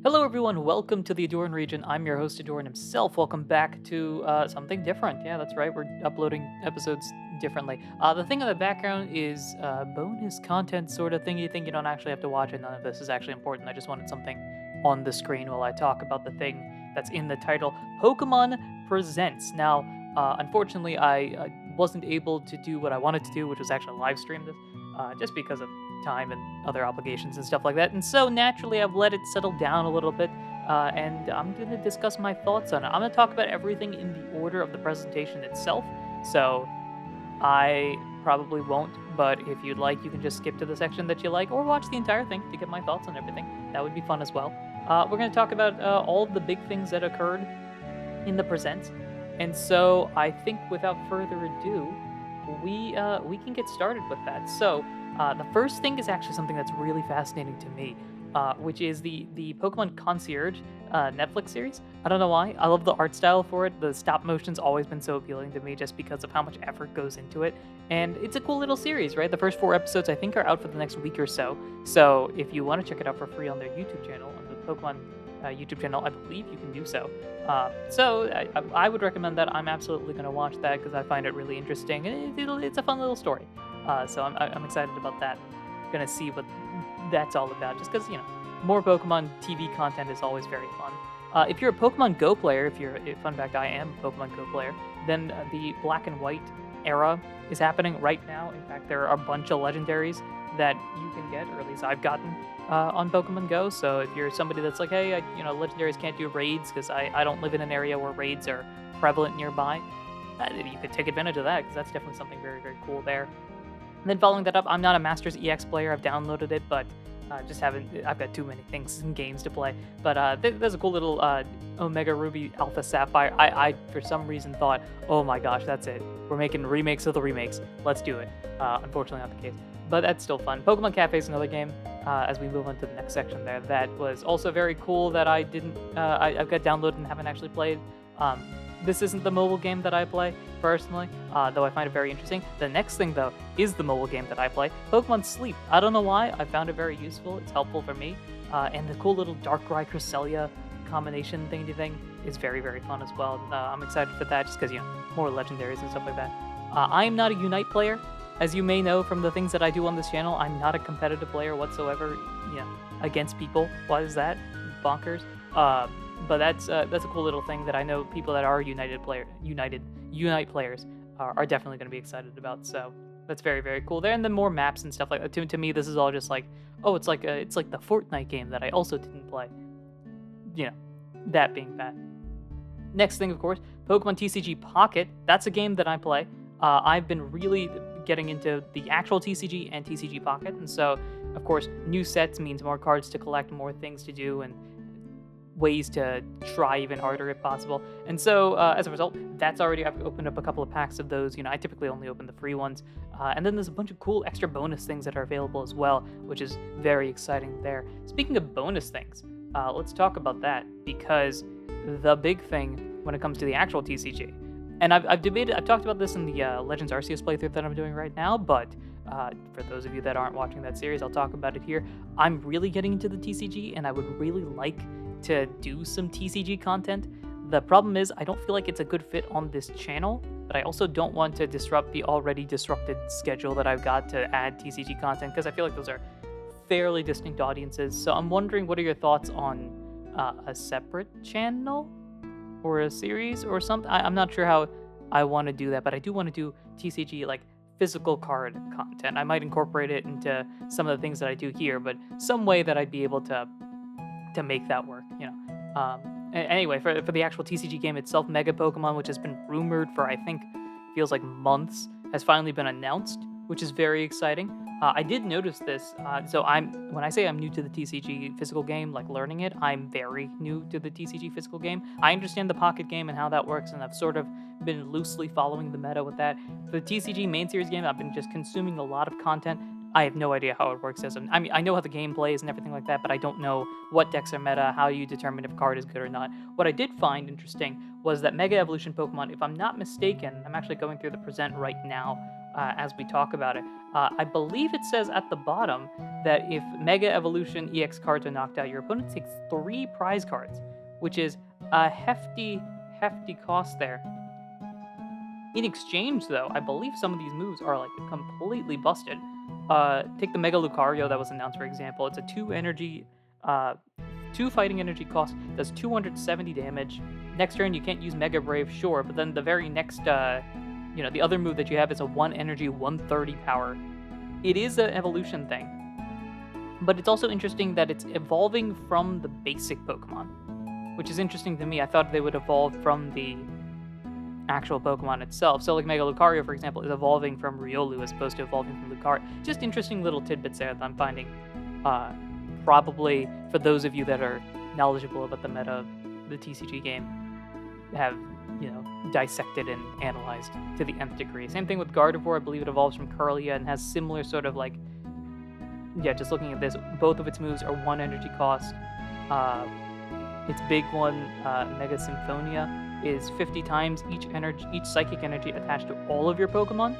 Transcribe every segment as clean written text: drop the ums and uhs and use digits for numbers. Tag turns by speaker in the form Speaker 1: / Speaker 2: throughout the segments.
Speaker 1: Hello, everyone. Welcome to the Adoran region. I'm your host, Adoran himself. Welcome back to something different. Yeah, that's right. We're uploading episodes differently. The thing in the background is bonus content sort of thing. You think you don't actually have to watch it. None of this is actually important. I just wanted something on the screen while I talk about the thing that's in the title Pokemon Presents. Now, unfortunately, I wasn't able to do what I wanted to do, which was actually live stream this, just because of time and other obligations and stuff like that. And so naturally, I've let it settle down a little bit, and I'm going to discuss my thoughts on it. I'm going to talk about everything in the order of the presentation itself. So I probably won't, but if you'd like, you can just skip to the section that you like or watch the entire thing to get my thoughts on everything. That would be fun as well. We're going to talk about all of the big things that occurred in the presents. And so I think without further ado, we can get started with that. So the first thing is actually something that's really fascinating to me, which is the Pokemon Concierge Netflix series. I don't know why. I love the art style for it. The stop motion's always been so appealing to me just because of how much effort goes into it. And it's a cool little series, right? The first 4 episodes I think are out for the next week or so. So if you want to check it out for free on their YouTube channel, on the Pokemon YouTube channel, I believe you can do so. So I would recommend that. I'm absolutely going to watch that because I find it really interesting. And it's a fun little story. So I'm excited about that. Gonna see what that's all about. Just because more Pokemon TV content is always very fun. If you're a Pokemon Go player, fun fact, I am a Pokemon Go player, then the Black and White era is happening right now. In fact, there are a bunch of legendaries that you can get, or at least I've gotten on Pokemon Go. So if you're somebody that's like, hey, legendaries can't do raids because I don't live in an area where raids are prevalent nearby, you could take advantage of that because that's definitely something very, very cool there. And then following that up, I'm not a Masters EX player. I've downloaded it, but just haven't. I've got too many things and games to play. But there's a cool little Omega Ruby Alpha Sapphire. I for some reason thought, oh my gosh, that's it. We're making remakes of the remakes. Let's do it. Unfortunately, not the case. But that's still fun. Pokemon Cafe is another game. As we move on to the next section there, that was also very cool. That I didn't. I've got downloaded and haven't actually played. This isn't the mobile game that I play, personally, though I find it very interesting. The next thing, though, is the mobile game that I play, Pokemon Sleep. I don't know why, I found it very useful, it's helpful for me, and the cool little Darkrai Cresselia combination thing is very, very fun as well. I'm excited for that, just because, more legendaries and stuff like that. I am not a Unite player. As you may know from the things that I do on this channel, I'm not a competitive player whatsoever, against people. What is that? Bonkers. But that's a cool little thing that I know people that are Unite players are definitely going to be excited about. So that's very, very cool there. And then more maps and stuff like that. To me, this is all just like, oh, it's like the Fortnite game that I also didn't play. That being bad. Next thing, of course, Pokemon TCG Pocket. That's a game that I play. I've been really getting into the actual TCG and TCG Pocket, and so of course, new sets means more cards to collect, more things to do, and ways to try even harder if possible. And so as a result, I've opened up a couple of packs of those. I typically only open the free ones. And then there's a bunch of cool extra bonus things that are available as well, which is very exciting there. Speaking of bonus things, let's talk about that, because the big thing when it comes to the actual TCG, and I've talked about this in the Legends Arceus playthrough that I'm doing right now, but for those of you that aren't watching that series, I'll talk about it here. I'm really getting into the TCG, and I would really like to do some TCG content. The problem is I don't feel like it's a good fit on this channel, but I also don't want to disrupt the already disrupted schedule that I've got to add TCG content, because I feel like those are fairly distinct audiences. So I'm wondering, what are your thoughts on a separate channel or a series or something? I'm not sure how I want to do that, but I do want to do TCG like physical card content. I might incorporate it into some of the things that I do here, but some way that I'd be able to make that work, Anyway, for the actual TCG game itself, Mega Pokemon, which has been rumored for, I think, feels like months, has finally been announced, which is very exciting. I did notice this. So when I say I'm new to the TCG physical game, like learning it, I'm very new to the TCG physical game. I understand the Pocket game and how that works, and I've sort of been loosely following the meta with that. For the TCG main series game, I've been just consuming a lot of content. I have no idea how it works I know how the game plays and everything like that, but I don't know what decks are meta, how you determine if a card is good or not. What I did find interesting was that Mega Evolution Pokemon, if I'm not mistaken, I'm actually going through the present right now, as we talk about it. I believe it says at the bottom that if Mega Evolution EX cards are knocked out, your opponent takes 3 prize cards, which is a hefty cost there. In exchange, though, I believe some of these moves are like completely busted. Take the Mega Lucario that was announced, for example. It's a 2 energy, 2 fighting energy cost, does 270 damage. Next turn, you can't use Mega Brave, sure, but then the very next, the other move that you have is a 1 energy, 130 power. It is an evolution thing, but it's also interesting that it's evolving from the basic Pokemon, which is interesting to me. I thought they would evolve from the actual Pokemon itself. So like Mega Lucario, for example, is evolving from Riolu as opposed to evolving from Lucario. Just interesting little tidbits there that I'm finding. Probably for those of you that are knowledgeable about the meta of the TCG game, have dissected and analyzed to the nth degree. Same thing with Gardevoir. I believe it evolves from Kirlia and has similar sort of like, just looking at this, both of its moves are 1 energy cost. Its big one, Mega Symphonia, is 50 times each psychic energy attached to all of your Pokemon,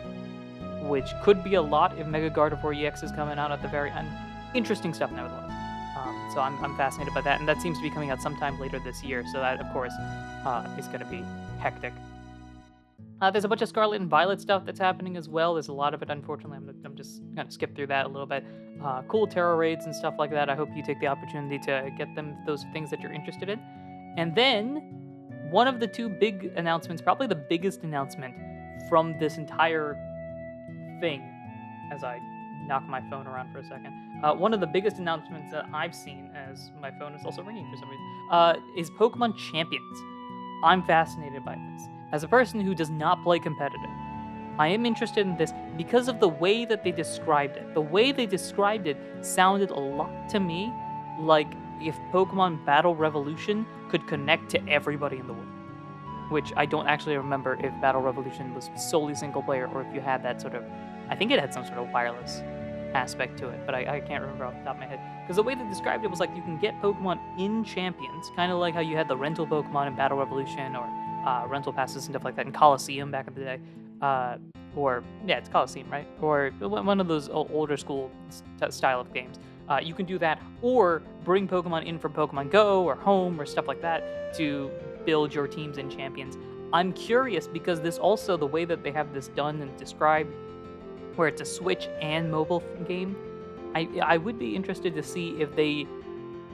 Speaker 1: which could be a lot if Mega Gardevoir EX is coming out at the very end. Interesting stuff, nevertheless. So I'm fascinated by that, and that seems to be coming out sometime later this year, so that, of course, is going to be hectic. There's a bunch of Scarlet and Violet stuff that's happening as well. There's a lot of it, unfortunately. I'm just going to skip through that a little bit. Cool Terra raids and stuff like that. I hope you take the opportunity to get those things that you're interested in. And then, one of the 2 big announcements, probably the biggest announcement from this entire thing, as I knock my phone around for a second, one of the biggest announcements that I've seen, as my phone is also ringing for some reason, is Pokemon Champions. I'm fascinated by this. As a person who does not play competitive, I am interested in this because of the way that they described it. The way they described it sounded a lot to me like if Pokemon Battle Revolution could connect to everybody in the world. Which I don't actually remember if Battle Revolution was solely single player or if you had that sort of... I think it had some sort of wireless aspect to it, but I can't remember off the top of my head. Because the way they described it was like you can get Pokemon in Champions, kind of like how you had the rental Pokemon in Battle Revolution or rental passes and stuff like that in Coliseum back in the day. It's Coliseum, right? Or one of those older school style of games. You can do that, or bring Pokemon in from Pokemon Go or Home or stuff like that to build your teams in Champions. I'm curious because this also, the way that they have this done and described, where it's a Switch and mobile game, I would be interested to see if they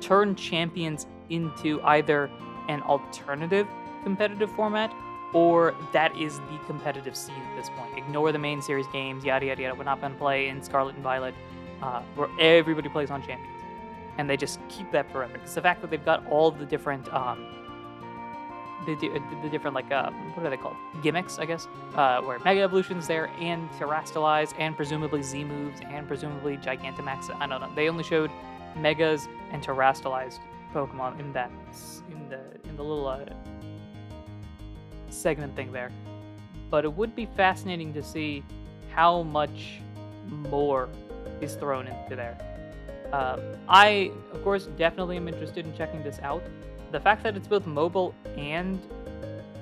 Speaker 1: turn Champions into either an alternative competitive format, or that is the competitive scene at this point. Ignore the main series games, yada yada yada. We're not going to play in Scarlet and Violet, where everybody plays on Champions, and they just keep that forever. Because the fact that they've got all the different, the different like what are they called? Gimmicks, I guess. Where Mega Evolution's there, and Terrastalize, and presumably Z moves, and presumably Gigantamax. I don't know. They only showed Megas and Terrastalized Pokemon in the little segment thing there. But it would be fascinating to see how much more is thrown into there. I, of course, definitely am interested in checking this out. The fact that it's both mobile and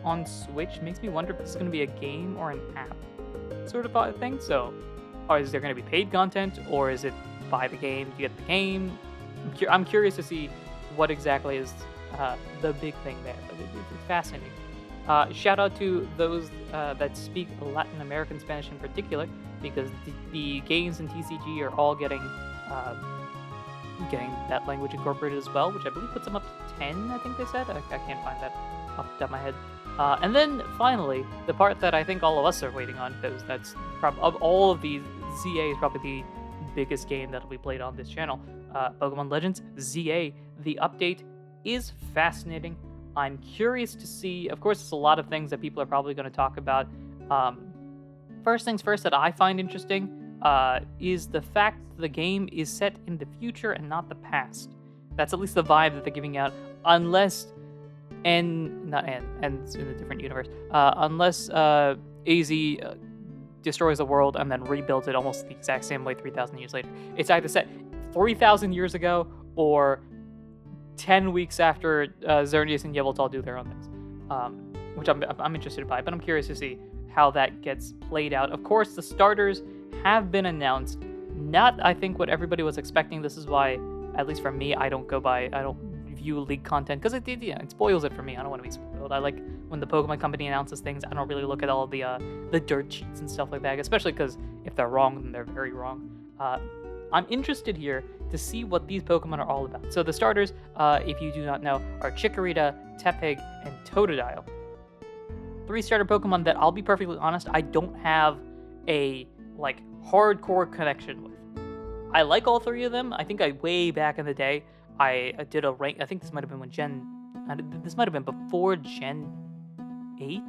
Speaker 1: on Switch makes me wonder if this is going to be a game or an app sort of thing. So, or is there going to be paid content, or is it buy the game, you get the game? I'm curious to see what exactly is the big thing there, but it's fascinating. Shout out to those that speak Latin American Spanish in particular, because the games in TCG are all getting that language incorporated as well, which I believe puts them up to 10, I think they said. I can't find that off the top of my head. And then finally, the part that I think all of us are waiting on, because that's of all of these, ZA is probably the biggest game that'll be played on this channel. Pokemon Legends ZA, the update is fascinating. I'm curious to see, of course, there's a lot of things that people are probably going to talk about. First things first that I find interesting is the fact that the game is set in the future and not the past. That's at least the vibe that they're giving out, unless, and it's in a different universe, unless AZ destroys the world and then rebuilds it almost the exact same way 3,000 years later. It's either set 3,000 years ago or 10 weeks after Xerneas and Yveltal do their own things, which I'm interested by, but I'm curious to see how that gets played out. Of course, the starters have been announced. Not, I think, what everybody was expecting. This is why, at least for me, I don't view league content because it spoils it for me. I don't want to be spoiled. I like when the Pokemon Company announces things. I don't really look at all the dirt sheets and stuff like that, especially because if they're wrong, then they're very wrong. I'm interested here to see what these Pokemon are all about. So the starters, if you do not know, are Chikorita, Tepig, and Totodile. 3 starter Pokemon that, I'll be perfectly honest, I don't have a hardcore connection with. I like all 3 of them. I think way back in the day, I did a rank. I think this might have been this might have been before Gen 8,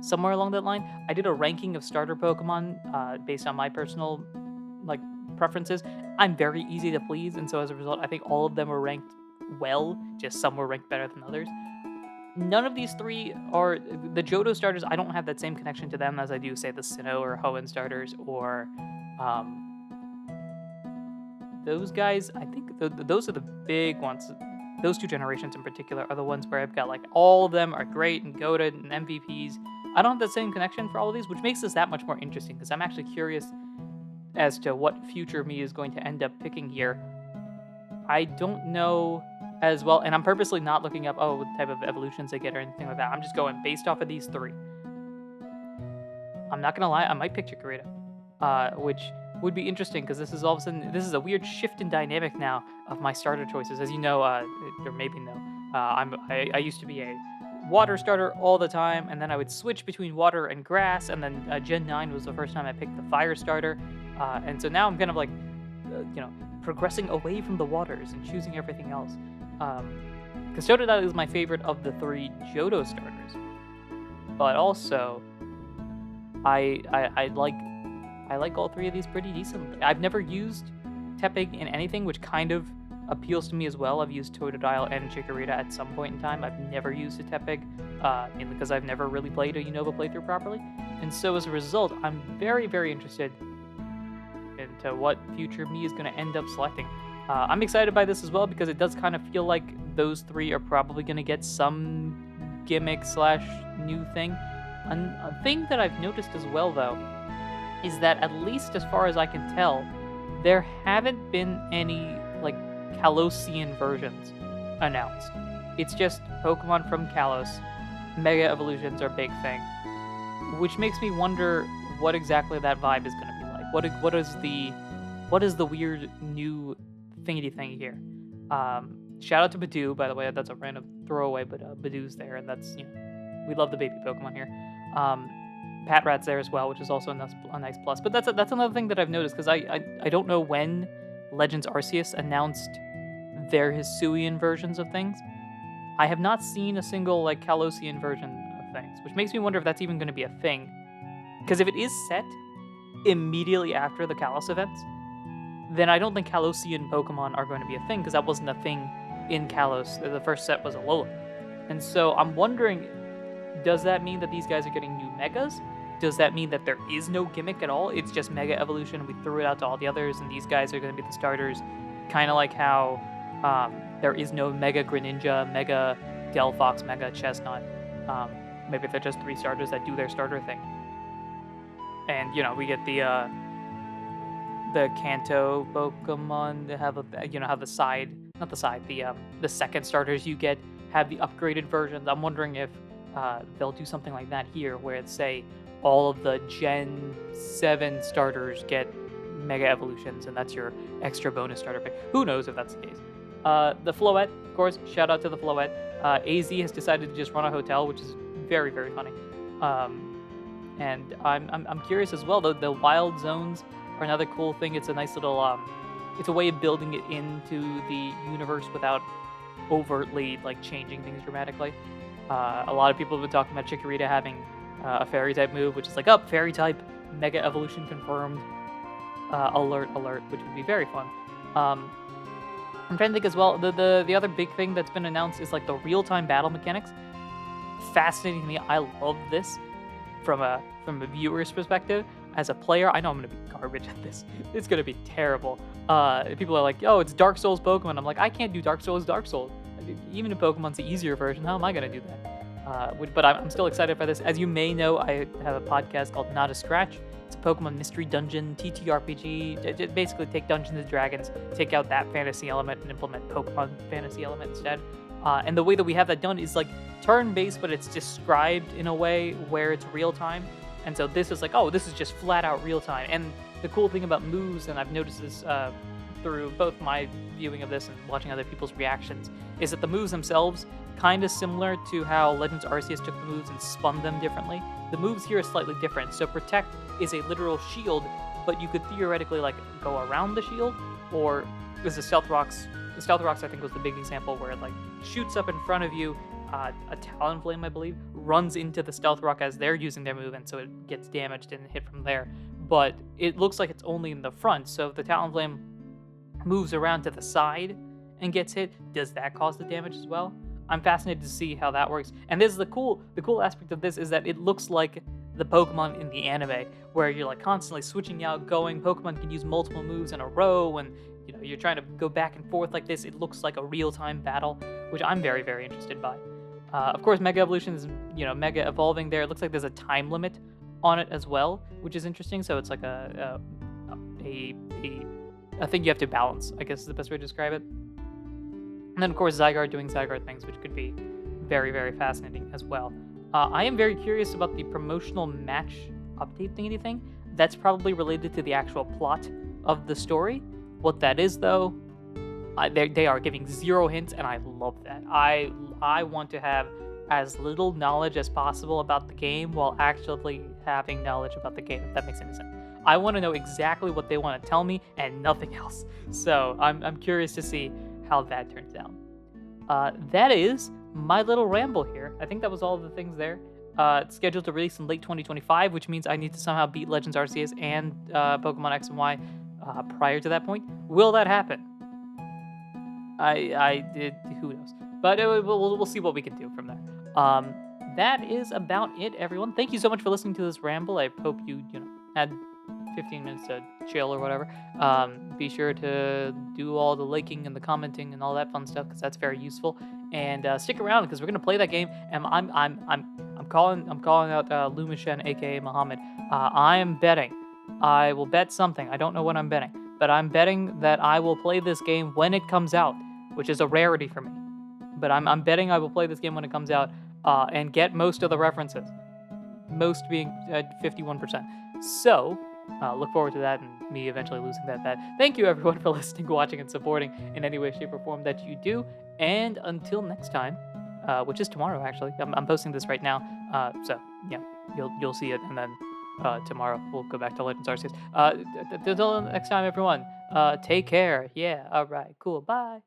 Speaker 1: somewhere along that line. I did a ranking of starter Pokemon based on my personal preferences. I'm very easy to please, and so as a result, I think all of them were ranked well. Just some were ranked better than others. None of these 3 are the Johto starters. I don't have that same connection to them as I do, say, the Sinnoh or Hoenn starters or those guys. I think those are the big ones. Those 2 generations in particular are the ones where I've got all of them are great and goated and MVPs. I don't have that same connection for all of these, which makes this that much more interesting because I'm actually curious as to what future me is going to end up picking here. I don't know as well, and I'm purposely not looking up what type of evolutions they get or anything like that. I'm just going based off of these 3. I'm not gonna lie, I might pick Chikorita, which would be interesting because this is all of a sudden a weird shift in dynamic now of my starter choices. As you know, or maybe no, I used to be a water starter all the time, and then I would switch between water and grass, and then Gen 9 was the first time I picked the fire starter, and so now I'm kind of progressing away from the waters and choosing everything else. Because Totodile is my favorite of the 3 Johto starters, but also I like all 3 of these pretty decently. I've never used Tepig in anything, which kind of appeals to me as well. I've used Totodile and Chikorita at some point in time. I've never used a Tepig, mainly because I've never really played a Unova playthrough properly. And so as a result, I'm very, very interested into what future me is going to end up selecting. I'm excited by this as well because it does kind of feel like those 3 are probably going to get some gimmick / new thing. A thing that I've noticed as well, though, is that at least as far as I can tell, there haven't been any Kalosian versions announced. It's just Pokemon from Kalos. Mega evolutions are a big thing, which makes me wonder what exactly that vibe is going to be like. What is the weird new thingy thing here? Shout out to Badoo, by the way. That's a random throwaway, but Badoo's there, and that's we love the baby Pokemon here. Patrat's there as well, which is also a nice plus. But that's another thing that I've noticed because I don't know when Legends Arceus announced their Hisuian versions of things. I have not seen a single Kalosian version of things, which makes me wonder if that's even going to be a thing. Because if it is set immediately after the Kalos events, then I don't think Kalosian Pokemon are going to be a thing because that wasn't a thing in Kalos. The first set was Alola. And so I'm wondering, does that mean that these guys are getting new Megas? Does that mean that there is no gimmick at all? It's just Mega Evolution, we threw it out to all the others, and these guys are going to be the starters. Kind of like how there is no Mega Greninja, Mega Delphox, Mega Chestnut. Maybe they're just 3 starters that do their starter thing. And, we get the Kanto Pokemon that have have the second starters you get have the upgraded versions. I'm wondering if they'll do something like that here, where it's, say, all of the Gen 7 starters get Mega Evolutions, and that's your extra bonus starter pick. Who knows if that's the case. The Floette, of course, shout out to the Floette. AZ has decided to just run a hotel, which is very, very funny. And I'm curious as well, though. The wild zones are another cool thing. It's a nice little, it's a way of building it into the universe without overtly changing things dramatically. A lot of people have been talking about Chikorita having a fairy type move, which is fairy type, Mega Evolution confirmed, alert, which would be very fun. I'm trying to think as well, the other big thing that's been announced is the real-time battle mechanics. Fascinating to me. I love this from a viewer's perspective. As a player, I know I'm going to be garbage at this. It's going to be terrible. People are like, oh, it's Dark Souls Pokemon. I'm like, I can't do Dark Souls. Even if Pokemon's the easier version, how am I going to do that? But I'm still excited for this. As you may know, I have a podcast called Not a Scratch. It's a Pokemon Mystery Dungeon TTRPG. Basically, take Dungeons and Dragons, take out that fantasy element, and implement Pokemon fantasy element instead. And the way that we have that done is like turn-based, but it's described in a way where it's real time. And so this is like, oh, this is just flat out real time. And the cool thing about moves, and I've noticed this through both my viewing of this and watching other people's reactions, is that the moves themselves kind of similar to how Legends Arceus took the moves and spun them differently. The moves here are slightly different. So Protect is a literal shield, but you could theoretically like go around the shield, or is the Stealth Rocks. The Stealth Rocks I think was the big example where it like shoots up in front of you. A Talonflame, I believe, runs into the Stealth Rock as they're using their move, and so it gets damaged and hit from there. But it looks like it's only in the front, so if the Talonflame moves around to the side and gets hit, does that cause the damage as well? I'm fascinated to see how that works. And this is the cool aspect of this is that it looks like the Pokemon in the anime, where you're like constantly switching out, going. Pokemon can use multiple moves in a row, and you're trying to go back and forth like this. It looks like a real-time battle, which I'm very, very interested by. Of course, Mega Evolution is Mega evolving there. It looks like there's a time limit on it as well, which is interesting. So it's like a thing you have to balance, I guess is the best way to describe it. And then, of course, Zygarde doing Zygarde things, which could be very, very fascinating as well. I am very curious about the promotional match update thing. That's probably related to the actual plot of the story. What that is, though, they are giving zero hints, and I love that. I want to have as little knowledge as possible about the game while actually having knowledge about the game, if that makes any sense. I want to know exactly what they want to tell me and nothing else. So I'm curious to see how that turns out. That is my little ramble here. I think that was all of the things there. It's scheduled to release in late 2025, which means I need to somehow beat Legends Arceus and Pokemon X and Y prior to that point. Will that happen? I did. Who knows? But we'll see what we can do from there. That is about it, everyone. Thank you so much for listening to this ramble. I hope you had 15 minutes to chill or whatever. Be sure to do all the liking and the commenting and all that fun stuff because that's very useful. And stick around because we're gonna play that game. And I'm calling out Lumishen, aka Muhammad. I am betting. I will bet something. I don't know what I'm betting, but I'm betting that I will play this game when it comes out, which is a rarity for me. But I'm betting I will play this game when it comes out and get most of the references. Most being at 51%. So, look forward to that and me eventually losing that bet. Thank you everyone for listening, watching, and supporting in any way, shape, or form that you do. And until next time, which is tomorrow actually. I'm posting this right now. So yeah, you'll see it, and then tomorrow we'll go back to Legends Arceus. Until next time, everyone. Take care. Yeah. All right. Cool. Bye.